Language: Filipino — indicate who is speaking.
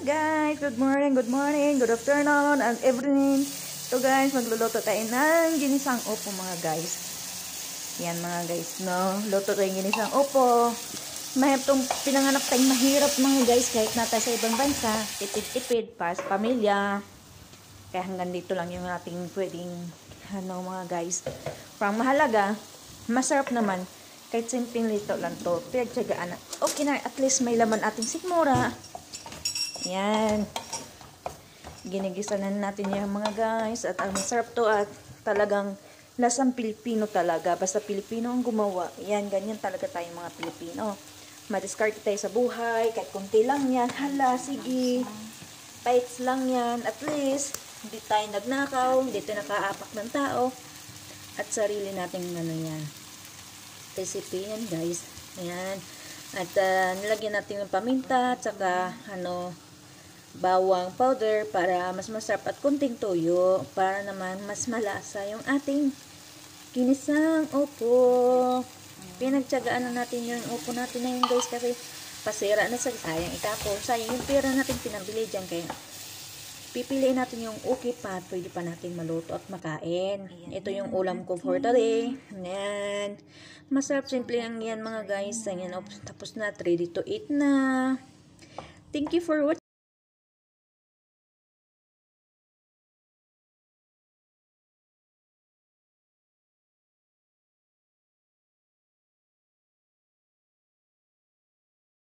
Speaker 1: guys, good morning, good afternoon, and evening. So guys, magluluto tayo ng ginisang upo mga guys. Yan mga guys, no? Luto tayo ng ginisang upo. Mahirap itong pinanganak tayong mahirap mga guys. Kahit nata sa ibang bansa, tipid-tipid, para sa pamilya. Kaya hanggang dito lang yung ating pwedeng, mga guys. Parang mahalaga, masarap naman. Kahit simpleng lito lang to, pinagtsagaan na. Okay na, at least may laman ating sikmura. Yan. Ginigisa na natin yung mga guys. At ang masarap to at talagang lasang Pilipino talaga. Basta Pilipino ang gumawa. Yan, ganyan talaga tayong mga Pilipino. Madiskarte tayo sa buhay. Kahit kunti lang yan. Hala, sige. Bites lang yan. At least, hindi tayo nagnakaw. Hindi tayo nakaapak ng tao. At sarili nating yan. Recipe yan guys. Ayan. At nilagyan natin yung paminta. At saka bawang powder para mas masarap at kunting toyo para naman mas malasa yung ating ginisang upo. Pinagtsagaan na natin yung upo natin na yun guys kasi pasira na sa sayang itapon. Sayang yung pera natin pinabili dyan kaya pipiliin natin yung okay pa at pwede pa natin maluto at makain. Ito yung ulam ko for today. Ayan. Masarap simple lang yan mga guys. Ayan, tapos na. Ready to eat na. Thank you for watching.